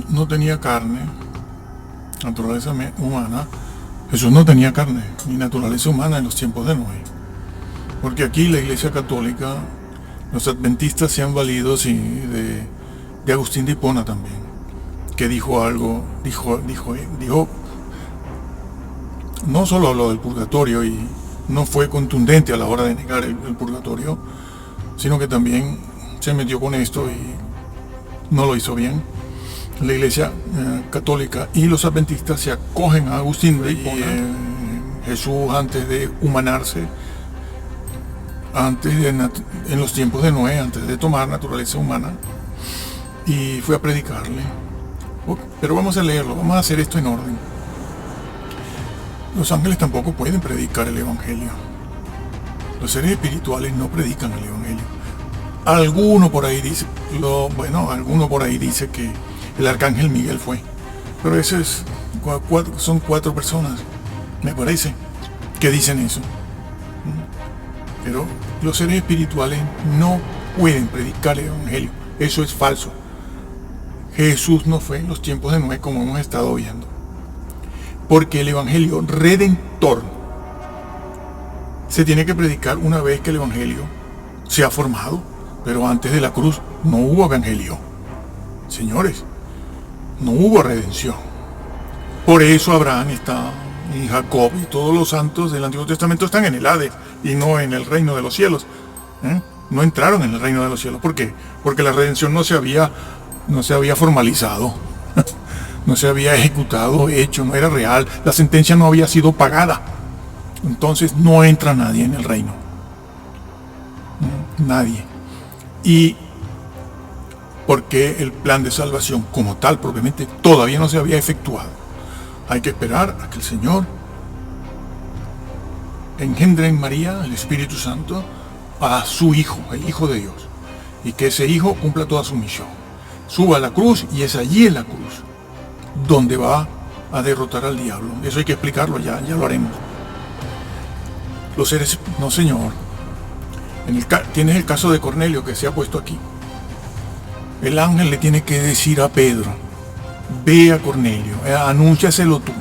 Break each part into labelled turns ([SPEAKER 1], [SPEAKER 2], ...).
[SPEAKER 1] Jesús no tenía carne, naturaleza humana. Jesús no tenía carne ni naturaleza humana en los tiempos de Noé. Porque aquí la Iglesia Católica, los adventistas se han valido de Agustín de Hipona también, que dijo algo, dijo, no solo habló del purgatorio y no fue contundente a la hora de negar el purgatorio, sino que también se metió con esto y no lo hizo bien. La Iglesia Católica y los adventistas se acogen a Agustín de Hipona. Jesús, antes de humanarse, en los tiempos de Noé, antes de tomar naturaleza humana, y fue a predicarle. Pero vamos a leerlo, vamos a hacer esto en orden. Los ángeles tampoco pueden predicar el Evangelio. Los seres espirituales no predican el Evangelio. Alguno por ahí dice que el arcángel Miguel fue, pero eso son 4 personas, me parece, que dicen eso. Pero los seres espirituales no pueden predicar el Evangelio. Eso es falso. Jesús no fue en los tiempos de Noé, como hemos estado viendo. Porque el Evangelio redentor se tiene que predicar una vez que el Evangelio se ha formado. Pero antes de la cruz no hubo Evangelio. Señores, no hubo redención. Por eso Abraham está, y Jacob y todos los santos del Antiguo Testamento están en el Hades y no en el reino de los cielos. No entraron en el reino de los cielos. ¿Por qué? Porque la redención no se había formalizado, no se había ejecutado, hecho, no era real, la sentencia no había sido pagada. Entonces no entra nadie en el reino. Nadie. Y porque el plan de salvación como tal propiamente todavía no se había efectuado. Hay que esperar a que el Señor engendre en María el Espíritu Santo a su Hijo, el Hijo de Dios, y que ese Hijo cumpla toda su misión. Suba a la cruz y es allí en la cruz donde va a derrotar al diablo. Eso hay que explicarlo, ya lo haremos. Los seres, no señor. Tienes el caso de Cornelio que se ha puesto aquí. El ángel le tiene que decir a Pedro: ve a Cornelio, anúnciaselo tú.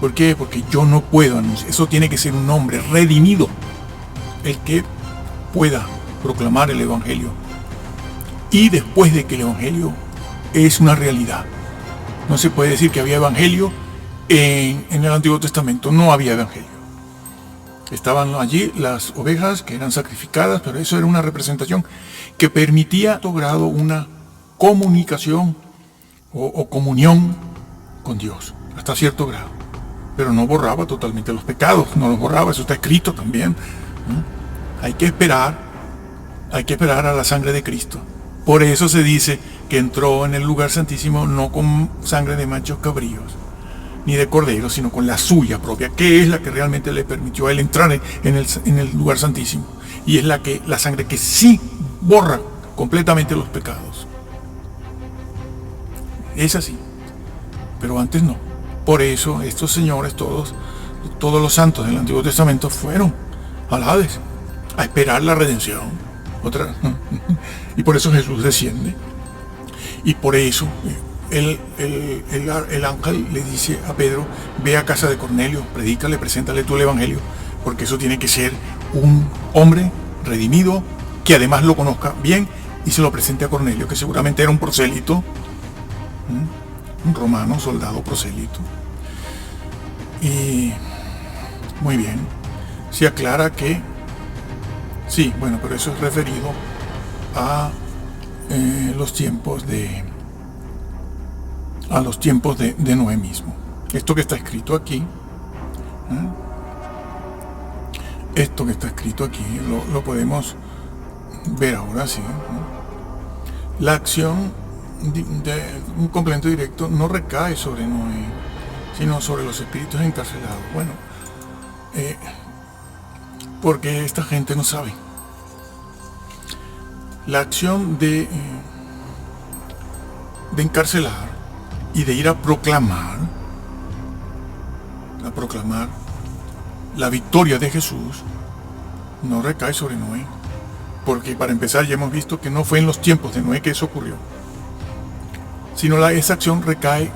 [SPEAKER 1] ¿Por qué? Porque yo no puedo anunciar. Eso tiene que ser un hombre redimido, el que pueda proclamar el Evangelio. Y después de que el Evangelio es una realidad. No se puede decir que había Evangelio en el Antiguo Testamento. No había Evangelio. Estaban allí las ovejas que eran sacrificadas, pero eso era una representación que permitía a todo grado una comunicación o comunión con Dios, hasta cierto grado. Pero no borraba totalmente los pecados, no los borraba, eso está escrito también. Hay que esperar a la sangre de Cristo. Por eso se dice que entró en el lugar santísimo no con sangre de machos cabríos, ni de corderos, sino con la suya propia, que es la que realmente le permitió a él entrar en el lugar santísimo. Y es la sangre que sí borra completamente los pecados. Es así. Pero antes no. Por eso estos señores, todos los santos del Antiguo Testamento fueron al Hades a esperar la redención. Y por eso Jesús desciende. Y por eso el ángel le dice a Pedro: ve a casa de Cornelio, predícale, preséntale tú el Evangelio, porque eso tiene que ser un hombre redimido, que además lo conozca bien y se lo presente a Cornelio, que seguramente era un prosélito, un romano, soldado prosélito. Y muy bien, se aclara que sí, bueno, pero eso es referido a los tiempos de Noé mismo. Esto que está escrito aquí, lo podemos ver ahora, sí. La acción de un complemento directo no recae sobre Noé, sino sobre los espíritus encarcelados. Bueno, porque esta gente no sabe. La acción de encarcelar y de ir a proclamar la victoria de Jesús no recae sobre Noé, porque para empezar ya hemos visto que no fue en los tiempos de Noé que eso ocurrió. sino esa acción recae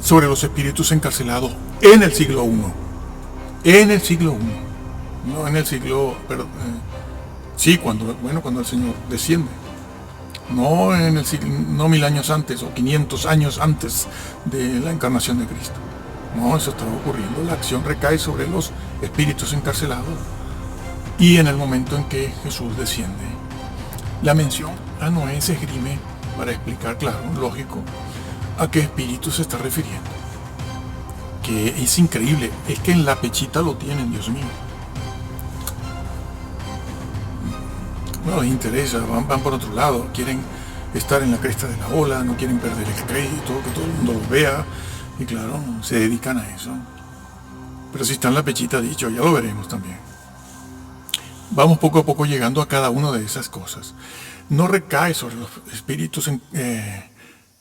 [SPEAKER 1] sobre los espíritus encarcelados en el siglo I. En el siglo I. No en el siglo... sí, cuando el Señor desciende. No en el siglo, no 1000 años antes o 500 años antes de la encarnación de Cristo. No, eso estaba ocurriendo. La acción recae sobre los espíritus encarcelados y en el momento en que Jesús desciende. La mención a Noé se esgrime para explicar, claro, lógico, a qué espíritu se está refiriendo. Que es increíble, es que en la pechita lo tienen, Dios mío. No les interesa, van por otro lado, quieren estar en la cresta de la ola, no quieren perder el crédito, que todo el mundo los vea, y claro, se dedican a eso. Pero si está en la pechita dicho, ya lo veremos también. Vamos poco a poco llegando a cada una de esas cosas. No recae sobre los espíritus,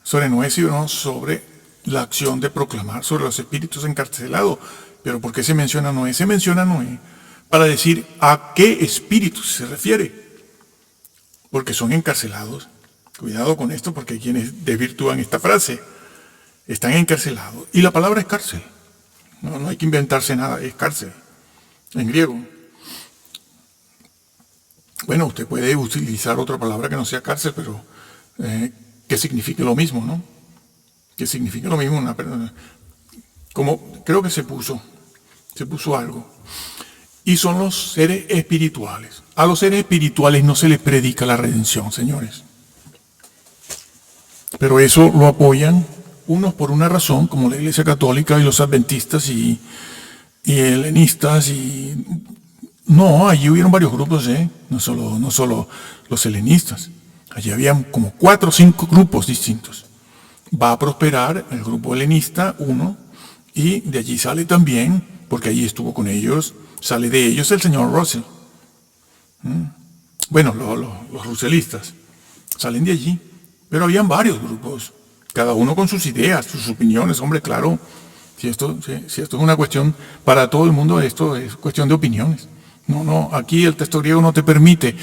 [SPEAKER 1] sobre Noé, sino sobre la acción de proclamar, sobre los espíritus encarcelados. Pero ¿por qué se menciona a Noé? Se menciona a Noé para decir a qué espíritu se refiere. Porque son encarcelados. Cuidado con esto, porque hay quienes desvirtúan esta frase. Están encarcelados. Y la palabra es cárcel. No hay que inventarse nada, es cárcel. En griego. Bueno, usted puede utilizar otra palabra que no sea cárcel, pero que signifique lo mismo, ¿no? Que signifique lo mismo. Como creo que se puso algo. Y son los seres espirituales. A los seres espirituales no se les predica la redención, señores. Pero eso lo apoyan unos por una razón, como la Iglesia Católica y los adventistas y helenistas. No, allí hubieron varios grupos, no solo los helenistas. Allí habían como 4 o 5 grupos distintos. Va a prosperar el grupo helenista, uno, y de allí sale también, porque allí estuvo con ellos, sale de ellos el señor Russell. Bueno, los russellistas salen de allí, pero habían varios grupos, cada uno con sus ideas, sus opiniones. Hombre, claro, si esto es una cuestión para todo el mundo, esto es cuestión de opiniones. No, aquí el texto griego no te permite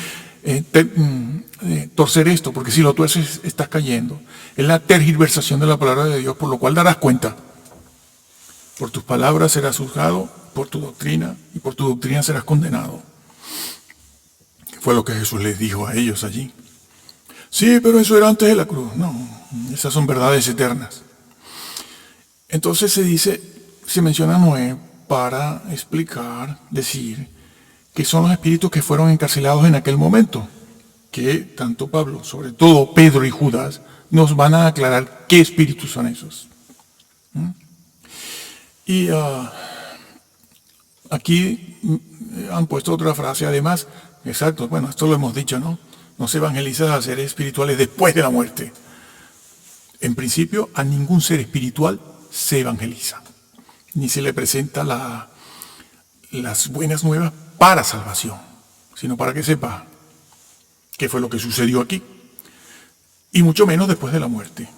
[SPEAKER 1] torcer esto, porque si lo tuerces estás cayendo. Es la tergiversación de la palabra de Dios, por lo cual darás cuenta. Por tus palabras serás juzgado, por tu doctrina, y por tu doctrina serás condenado. Fue lo que Jesús les dijo a ellos allí. Sí, pero eso era antes de la cruz. No, esas son verdades eternas. Entonces se menciona a Noé para explicar, decir, que son los espíritus que fueron encarcelados en aquel momento. Que tanto Pablo, sobre todo Pedro y Judas, nos van a aclarar qué espíritus son esos. Y aquí han puesto otra frase además. Exacto, bueno, esto lo hemos dicho, ¿no? No se evangeliza a seres espirituales después de la muerte. En principio, a ningún ser espiritual se evangeliza. Ni se le presenta las buenas nuevas para salvación, sino para que sepa qué fue lo que sucedió aquí. Y mucho menos después de la muerte.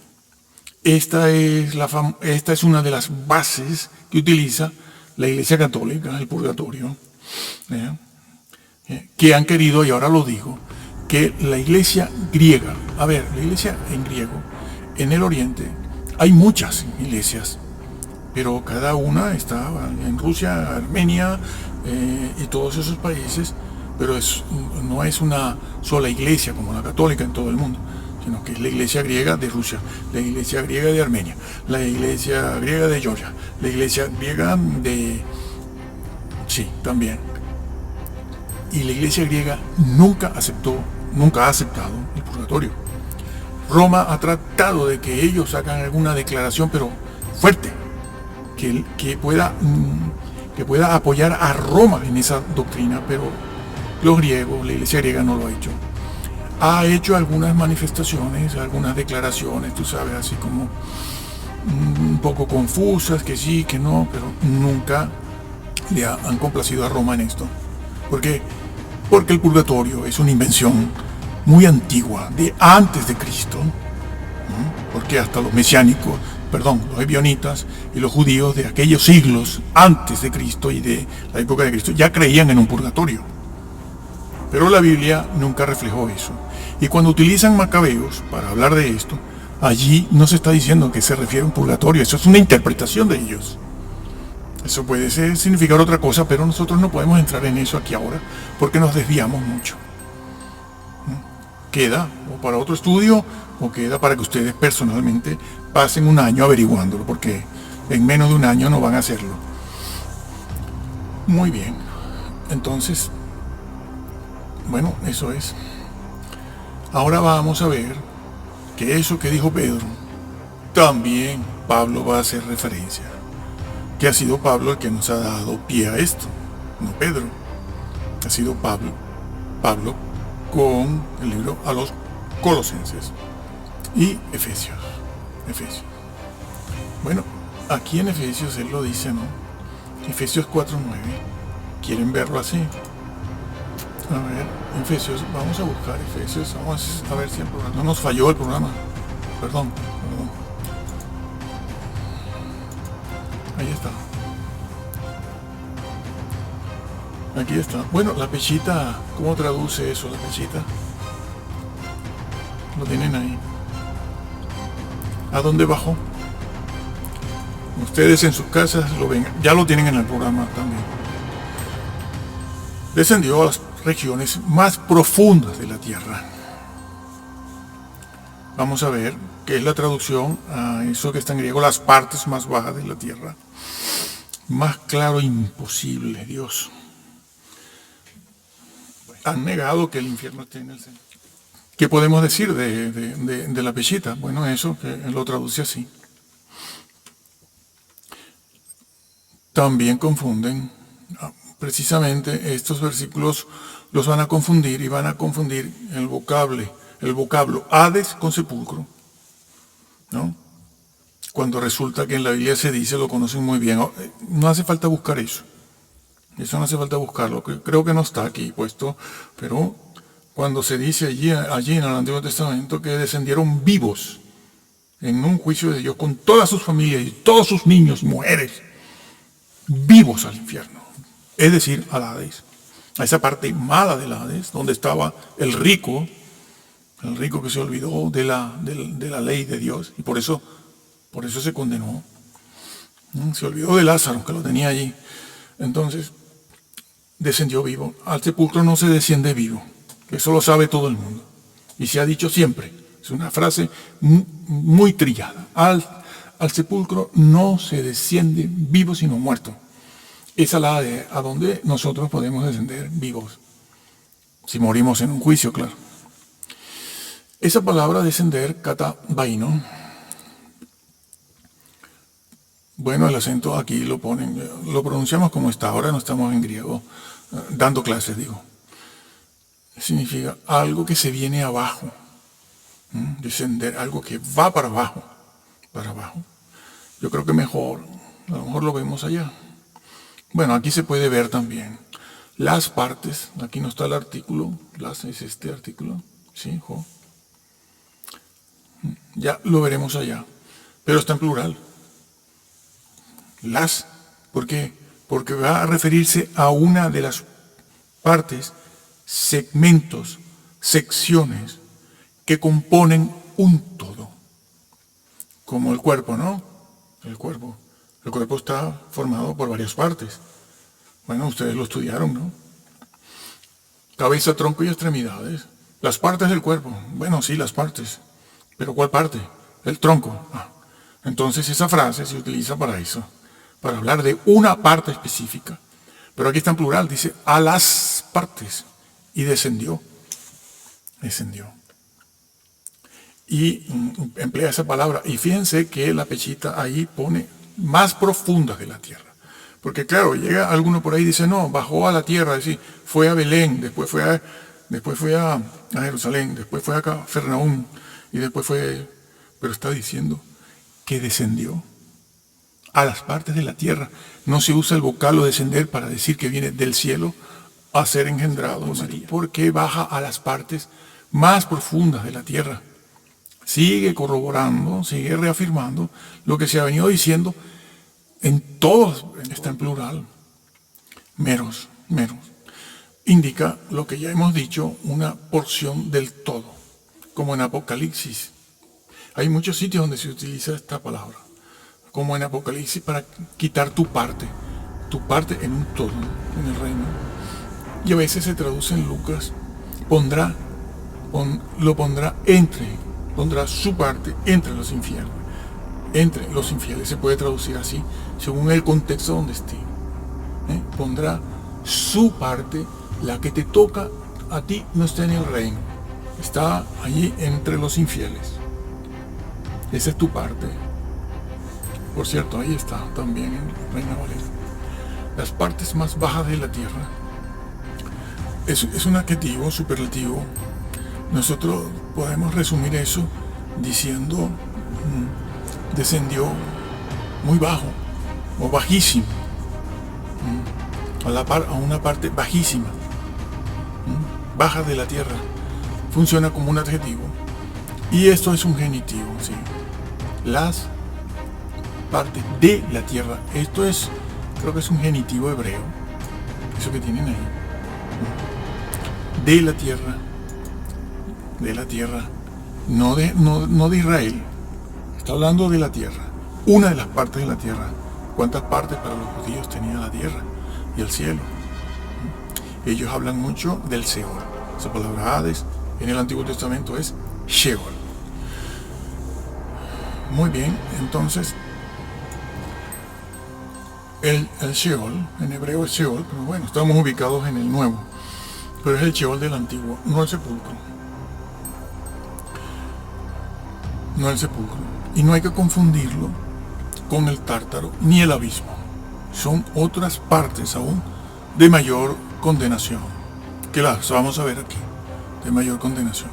[SPEAKER 1] Esta es una de las bases que utiliza la Iglesia Católica, el purgatorio, que han querido, y ahora lo digo, que la Iglesia griega, la Iglesia en griego, en el Oriente, hay muchas iglesias, pero cada una está en Rusia, Armenia y todos esos países, pero no es una sola iglesia como la católica en todo el mundo, sino que es la iglesia griega de Rusia, la iglesia griega de Armenia, la iglesia griega de Georgia, la iglesia griega de... Sí, también. Y la iglesia griega nunca ha aceptado el purgatorio. Roma ha tratado de que ellos hagan alguna declaración, pero fuerte, que pueda apoyar a Roma en esa doctrina, pero los griegos, la iglesia griega no lo ha hecho. Ha hecho algunas manifestaciones, algunas declaraciones, tú sabes, así como un poco confusas, que sí, que no, pero nunca le han complacido a Roma en esto. ¿Por qué? Porque el purgatorio es una invención muy antigua, de antes de Cristo, porque hasta los los ebionitas y los judíos de aquellos siglos antes de Cristo y de la época de Cristo ya creían en un purgatorio. Pero la Biblia nunca reflejó eso. Y cuando utilizan Macabeos para hablar de esto, allí no se está diciendo que se refiere a un purgatorio, eso es una interpretación de ellos. Eso puede significar otra cosa, pero nosotros no podemos entrar en eso aquí ahora, porque nos desviamos mucho. Queda o para otro estudio, o queda para que ustedes personalmente pasen un año averiguándolo, porque en menos de un año no van a hacerlo. Muy bien, entonces, bueno, eso es. Ahora vamos a ver que eso que dijo Pedro, también Pablo va a hacer referencia. Que ha sido Pablo el que nos ha dado pie a esto, no Pedro. Ha sido Pablo con el libro a los Colosenses y Efesios. Bueno, aquí en Efesios él lo dice, ¿no? Efesios 4:9. ¿Quieren verlo así? A ver, Efesios, vamos a buscar Efesios, vamos a ver si el programa, no nos falló el programa. Perdón. Ahí está. Aquí está. Bueno, la pechita, ¿cómo traduce eso la pechita? Lo tienen ahí. ¿A dónde bajó? Ustedes en sus casas lo ven, ya lo tienen en el programa también. Descendió a las regiones más profundas de la tierra. Vamos a ver qué es la traducción a eso que está en griego, las partes más bajas de la tierra. Más claro imposible, Dios. Han negado que el infierno esté en el centro. ¿Qué podemos decir de la pechita? Bueno, eso, que lo traduce así. También confunden, precisamente estos versículos los van a confundir y van a confundir el vocablo Hades con sepulcro, ¿no? Cuando resulta que en la Biblia se dice, lo conocen muy bien, no hace falta buscar eso. Eso no hace falta buscarlo, creo que no está aquí puesto, pero cuando se dice allí en el Antiguo Testamento que descendieron vivos en un juicio de Dios con todas sus familias y todos sus niños y mujeres, vivos al infierno, es decir, al Hades, a esa parte mala del Hades, donde estaba el rico que se olvidó de la ley de Dios, y por eso se condenó. Se olvidó de Lázaro, que lo tenía allí. Entonces, descendió vivo. Al sepulcro no se desciende vivo. Eso lo sabe todo el mundo. Y se ha dicho siempre. Es una frase muy trillada. Al sepulcro no se desciende vivo, sino muerto. Esa es a donde nosotros podemos descender vivos. Si morimos en un juicio, claro. Esa palabra descender, katabaino, bueno, el acento aquí lo ponen, lo pronunciamos como está, ahora no estamos en griego, dando clases, digo. Significa algo que se viene abajo, descender, algo que va para abajo. Yo creo que mejor, a lo mejor lo vemos allá. Bueno, aquí se puede ver también las partes, aquí no está el artículo, las es este artículo, ¿sí? Jo. Ya lo veremos allá, pero está en plural. Las, ¿por qué? Porque va a referirse a una de las partes, segmentos, secciones que componen un todo. Como el cuerpo, ¿no? El cuerpo está formado por varias partes. Bueno, ustedes lo estudiaron, ¿no? Cabeza, tronco y extremidades. Las partes del cuerpo. Bueno, sí, las partes. ¿Pero cuál parte? El tronco. Entonces esa frase se utiliza para eso, para hablar de una parte específica. Pero aquí está en plural, dice a las partes. Y descendió. Y emplea esa palabra. Y fíjense que la pechita ahí pone más profundas de la tierra. Porque claro, llega alguno por ahí y dice, no, bajó a la tierra, es decir, fue a Belén, después fue a Jerusalén, después fue a Cafarnaúm, y después fue, pero está diciendo que descendió a las partes de la tierra. No se usa el vocablo descender para decir que viene del cielo a ser engendrado, María, porque baja a las partes más profundas de la tierra. Sigue corroborando, sigue reafirmando lo que se ha venido diciendo en todos, está en plural, meros. Indica lo que ya hemos dicho, una porción del todo. como en Apocalipsis. Hay muchos sitios donde se utiliza esta palabra, como en Apocalipsis, para quitar tu parte en un todo, en el reino. Y a veces se traduce en Lucas, pondrá su parte entre los infieles. Entre los infieles se puede traducir así, según el contexto donde esté. Pondrá su parte, la que te toca a ti no está en el reino, está allí entre los infieles. Esa es tu parte. Por cierto, ahí está también en Reina Valera. Las partes más bajas de la tierra es un adjetivo superlativo. Nosotros podemos resumir eso diciendo descendió muy bajo o bajísimo, a una parte bajísima, baja de la tierra. Funciona como un adjetivo y esto es un genitivo, ¿sí? Las partes de la tierra, creo que es un genitivo hebreo, eso que tienen ahí, de la tierra, no de Israel. Está hablando de la tierra, una de las partes de la tierra. ¿Cuántas partes para los judíos tenía la tierra y el cielo? Ellos hablan mucho del Seol. Esa palabra Hades en el Antiguo Testamento es Sheol. Muy bien, entonces el Sheol, en hebreo es Sheol, pero bueno, estamos ubicados en el Nuevo, pero es el Sheol del Antiguo, no el sepulcro. No el sepulcro. Y no hay que confundirlo con el Tártaro ni el abismo. Son otras partes aún de mayor condenación, que las vamos a ver aquí, de mayor condenación.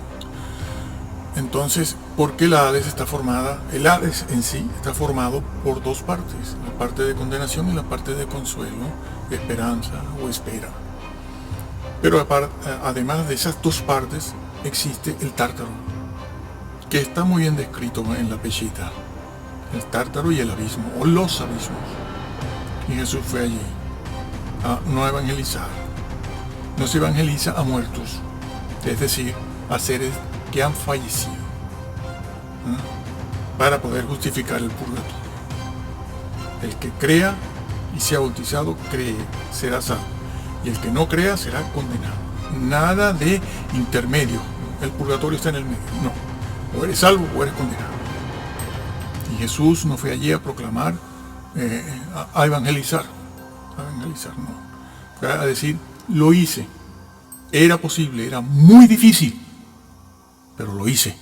[SPEAKER 1] Entonces, ¿por qué la Hades está formada? El Hades en sí está formado por dos partes, la parte de condenación y la parte de consuelo, esperanza o espera. Pero además de esas dos partes, existe el Tártaro, que está muy bien descrito en la Peshita. El Tártaro y el abismo, o los abismos. Y Jesús fue allí no a evangelizar. No se evangeliza a muertos, es decir, a seres que han fallecido, para poder justificar el purgatorio. El que crea y sea bautizado, será salvo. Y el que no crea será condenado. Nada de intermedio. El purgatorio está en el medio. No. O eres salvo o eres condenado. Y Jesús no fue allí a proclamar, a evangelizar. A evangelizar, no. Fue a decir, lo hice. Era posible, era muy difícil, pero lo hice.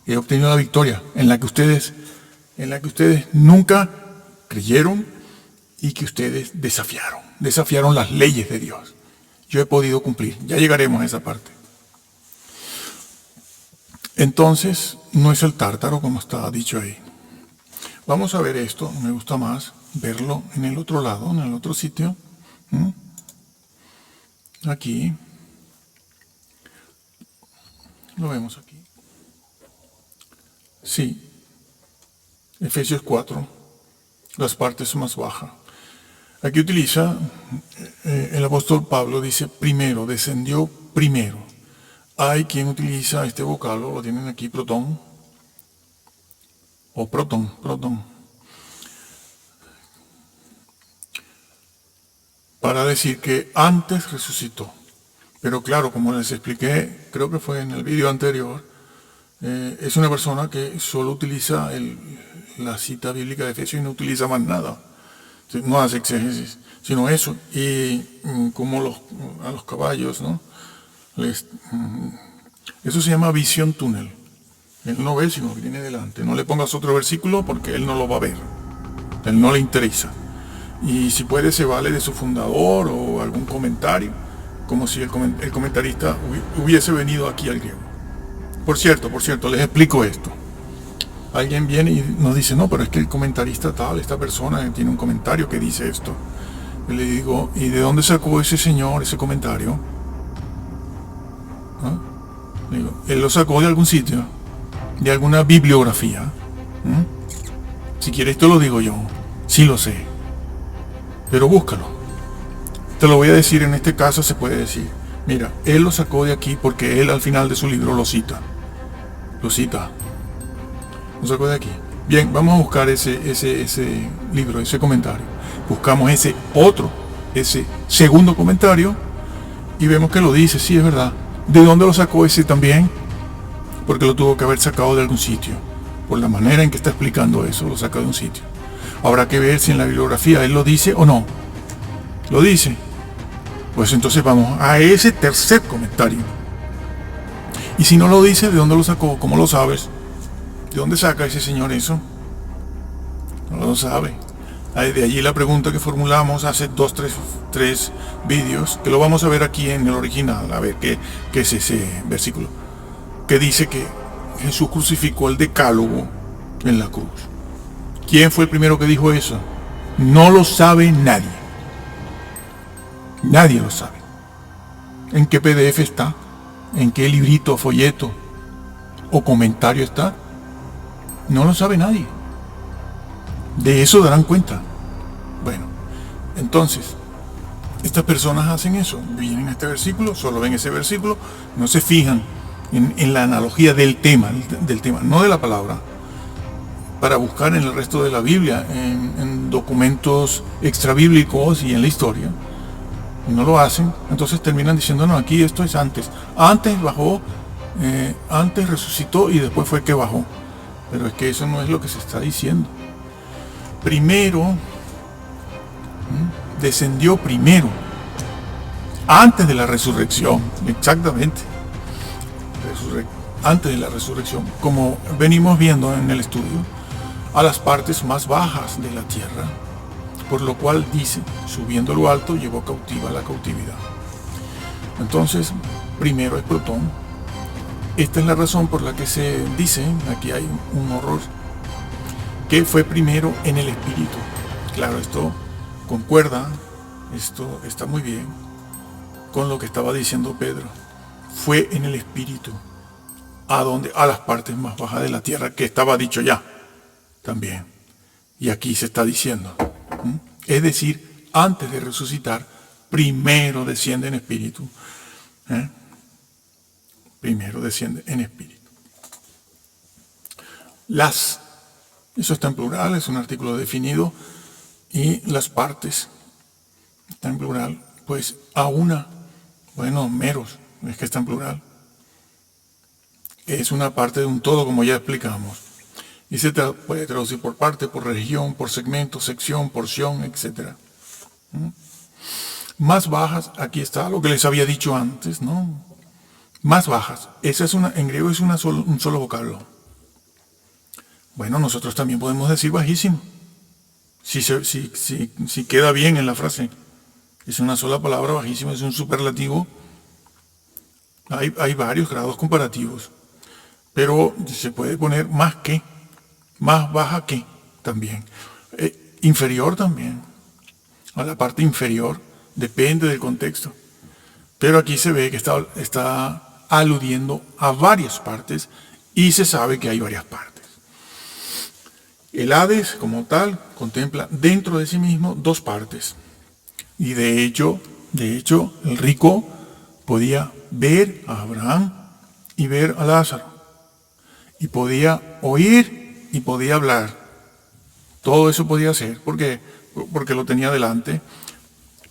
[SPEAKER 1] He obtenido la victoria en la que ustedes nunca creyeron y que ustedes desafiaron las leyes de Dios. Yo he podido cumplir. Ya llegaremos a esa parte. Entonces, no es el Tártaro como está dicho ahí. Vamos a ver esto. Me gusta más verlo en el otro lado, en el otro sitio. Aquí. Lo vemos aquí. Sí. Efesios 4. Las partes más bajas. Aquí utiliza, el apóstol Pablo dice primero, descendió primero. Hay quien utiliza este vocablo, lo tienen aquí, protón, o protón, para decir que antes resucitó. Pero claro, como les expliqué, creo que fue en el vídeo anterior, es una persona que solo utiliza la cita bíblica de Efesios y no utiliza más nada. No hace exégesis, sino eso. Y como a los caballos, ¿no? Eso se llama visión túnel. Él no ve sino que tiene delante. No le pongas otro versículo porque él no lo va a ver. Él no le interesa. Y si puede se vale de su fundador o algún comentario, como si el comentarista hubiese venido aquí al griego. Por cierto, les explico esto. Alguien viene y nos dice, no, pero es que el comentarista tal, esta persona tiene un comentario que dice esto. Y le digo, ¿y de dónde sacó ese señor ese comentario? Digo, él lo sacó de algún sitio, de alguna bibliografía. Si quieres te lo digo yo, sí lo sé. Pero búscalo. Te lo voy a decir, en este caso se puede decir, mira, él lo sacó de aquí porque él al final de su libro lo cita. Lo cita. Lo sacó de aquí. Bien, vamos a buscar ese libro, ese comentario. Buscamos ese segundo comentario y vemos que lo dice, sí, es verdad. ¿De dónde lo sacó ese también? Porque lo tuvo que haber sacado de algún sitio. Por la manera en que está explicando eso, lo saca de un sitio. Habrá que ver si en la bibliografía él lo dice o no. ¿Lo dice? Pues entonces vamos a ese tercer comentario. Y si no lo dice, ¿de dónde lo sacó? ¿Cómo lo sabes? ¿De dónde saca ese señor eso? No lo sabe. De allí la pregunta que formulamos hace 3 vídeos, que lo vamos a ver aquí en el original, a ver qué es ese versículo, que dice que Jesús crucificó el decálogo en la cruz. ¿Quién fue el primero que dijo eso? No lo sabe nadie. Nadie lo sabe. ¿En qué PDF está? ¿En qué librito, folleto o comentario está? No lo sabe nadie. De eso darán cuenta. Bueno, entonces, estas personas hacen eso. Vienen a este versículo, solo ven ese versículo, no se fijan en la analogía del tema, no de la palabra, para buscar en el resto de la Biblia, en documentos extrabíblicos y en la historia. Y no lo hacen, entonces terminan diciendo, no, aquí esto es antes. Antes bajó, antes resucitó y después fue que bajó. Pero es que eso no es lo que se está diciendo. Primero, descendió primero, antes de la resurrección, exactamente. Antes de la resurrección, como venimos viendo en el estudio, a las partes más bajas de la tierra, por lo cual dice, subiendo lo alto, llevó cautiva la cautividad. Entonces, primero es Plutón. Esta es la razón por la que se dice, aquí hay un horror, que fue primero en el espíritu. Claro, esto concuerda, esto está muy bien con lo que estaba diciendo Pedro. Fue en el espíritu, a las partes más bajas de la tierra, que estaba dicho ya también. Y aquí se está diciendo. Es decir, antes de resucitar, primero desciende en espíritu. Primero desciende en espíritu. Eso está en plural, es un artículo definido, y las partes, está en plural, pues a una, meros, es que está en plural. Es una parte de un todo, como ya explicamos. Y se puede traducir por parte, por región, por segmento, sección, porción, etc. Más bajas, aquí está lo que les había dicho antes, ¿no? Más bajas. Esa es en griego es un solo vocablo. Bueno, nosotros también podemos decir bajísimo. Si queda bien en la frase. Es una sola palabra, bajísimo, es un superlativo. Hay varios grados comparativos. Pero se puede poner más que, más baja que también. Inferior también. A la parte inferior, depende del contexto. Pero aquí se ve que está aludiendo a varias partes y se sabe que hay varias partes. El Hades, como tal, contempla dentro de sí mismo 2 partes. Y de hecho, el rico podía ver a Abraham y ver a Lázaro. Y podía oír y podía hablar. Todo eso podía hacer porque lo tenía delante,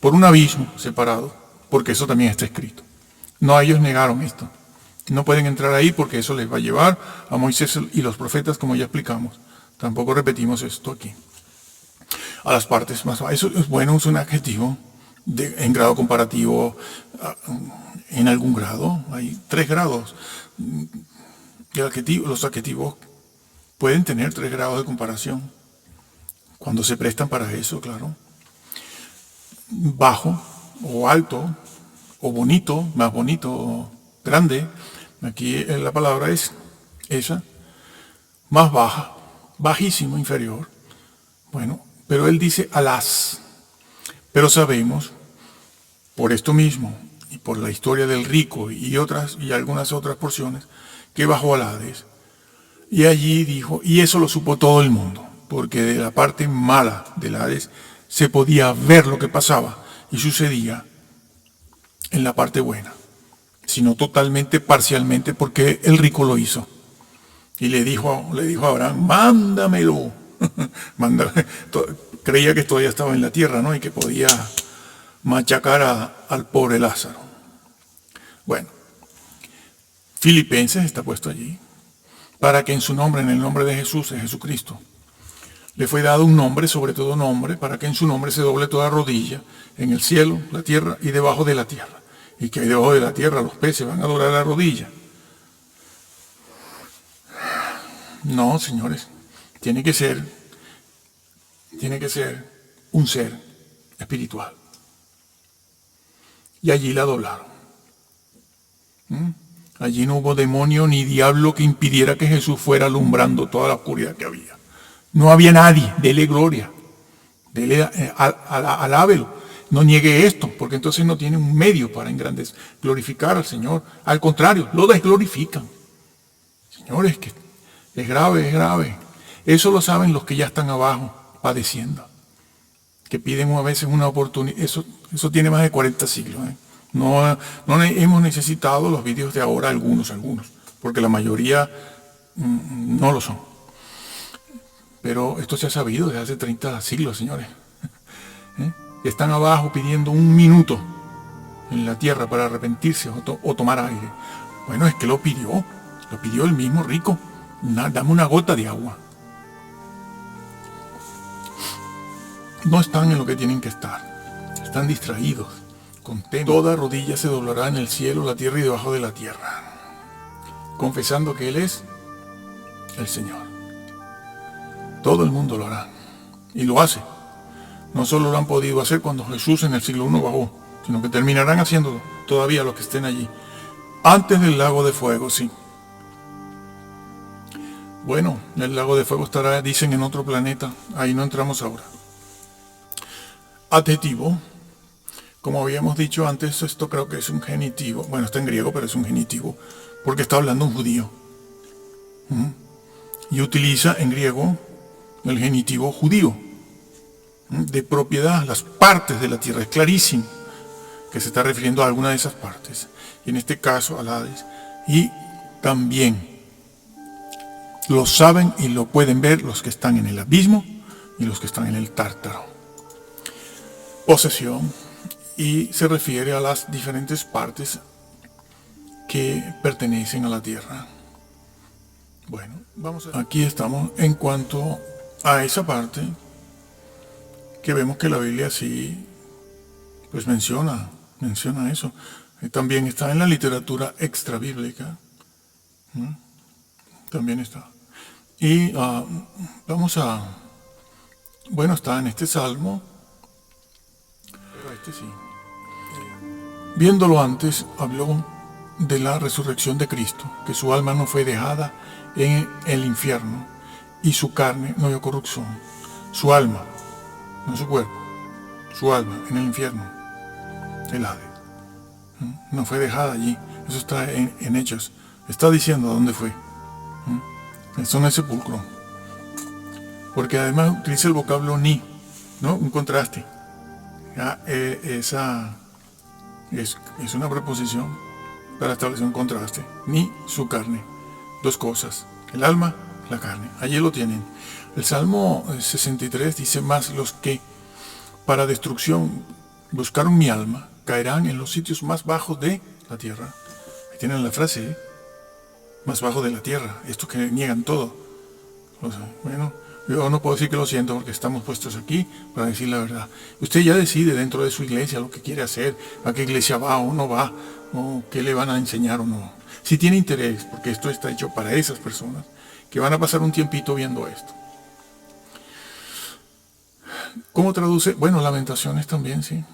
[SPEAKER 1] por un abismo separado, porque eso también está escrito. No, ellos negaron esto. No pueden entrar ahí porque eso les va a llevar a Moisés y los profetas, como ya explicamos. Tampoco repetimos esto aquí. A las partes más bajas. Eso es bueno, es un adjetivo en grado comparativo, en algún grado. Hay 3 grados. Los adjetivos pueden tener 3 grados de comparación. Cuando se prestan para eso, claro. Bajo o alto o bonito, más bonito o grande. Aquí la palabra es esa. Más baja, bajísimo, inferior. Bueno, pero él dice alas. Pero sabemos, por esto mismo y por la historia del rico y algunas otras porciones, que bajó al Hades. Y allí dijo, y eso lo supo todo el mundo, porque de la parte mala del Hades se podía ver lo que pasaba y sucedía en la parte buena, sino totalmente, parcialmente, porque el rico lo hizo. Y le dijo a Abraham, mándamelo. Creía que todavía estaba en la tierra, ¿no? Y que podía machacar al pobre Lázaro. Bueno, Filipenses está puesto allí, para que en su nombre, en el nombre de Jesús, de Jesucristo, le fue dado un nombre, sobre todo nombre, para que en su nombre se doble toda rodilla, en el cielo, la tierra y debajo de la tierra. Y que debajo de la tierra los peces van a doblar la rodilla. No, señores, tiene que ser un ser espiritual. Y allí la doblaron. Allí no hubo demonio ni diablo que impidiera que Jesús fuera alumbrando toda la oscuridad que había. No había nadie. Dele gloria. Alábelo. No niegue esto, porque entonces no tiene un medio para glorificar al Señor. Al contrario, lo desglorifican. Señores, que es grave, es grave. Eso lo saben los que ya están abajo, padeciendo. Que piden a veces una oportunidad. Eso tiene más de 40 siglos. No hemos necesitado los vídeos de ahora, algunos, porque la mayoría no lo son. Pero esto se ha sabido desde hace 30 siglos, señores. Están abajo pidiendo un minuto en la tierra para arrepentirse o tomar aire. Bueno, es que lo pidió el mismo rico. Dame una gota de agua. No están en lo que tienen que estar. Están distraídos. Toda rodilla se doblará en el cielo, la tierra y debajo de la tierra, confesando que Él es el Señor. Todo el mundo lo hará. Y lo hace. No solo lo han podido hacer cuando Jesús en el siglo I bajó, sino que terminarán haciéndolo todavía los que estén allí. Antes del lago de fuego, sí. Bueno, el lago de fuego estará, dicen, en otro planeta. Ahí no entramos ahora. Adjetivo. Como habíamos dicho antes, esto creo que es un genitivo. Bueno, está en griego, pero es un genitivo, porque está hablando un judío. Y utiliza en griego el genitivo judío, de propiedad, las partes de la tierra. Es clarísimo que se está refiriendo a alguna de esas partes. Y en este caso, al Hades. Y también lo saben y lo pueden ver los que están en el abismo y los que están en el tártaro. Posesión. Y se refiere a las diferentes partes que pertenecen a la tierra. Bueno, aquí estamos en cuanto a esa parte que vemos que la Biblia sí pues menciona eso. También está en la literatura extrabíblica. También está. Y está en este salmo, pero este sí. Viéndolo antes, habló de la resurrección de Cristo, que su alma no fue dejada en el infierno y su carne no vio corrupción. Su alma, no su cuerpo, su alma en el infierno, el Hades, no fue dejada allí. Eso está en Hechos. Está diciendo a dónde fue. Eso no es sepulcro. Porque además utiliza el vocablo ni, ¿no? Un contraste. Esa es una preposición para establecer un contraste. Ni su carne. Dos cosas. El alma, la carne. Allí lo tienen. El Salmo 63 dice: más los que para destrucción buscaron mi alma caerán en los sitios más bajos de la tierra. Ahí tienen la frase, más bajo de la tierra. Estos que niegan todo. Bueno, yo no puedo decir que lo siento porque estamos puestos aquí para decir la verdad. Usted ya decide dentro de su iglesia lo que quiere hacer, a qué iglesia va o no va, o qué le van a enseñar o no. Si tiene interés, porque esto está hecho para esas personas que van a pasar un tiempito viendo esto. ¿Cómo traduce? Bueno, Lamentaciones también, sí.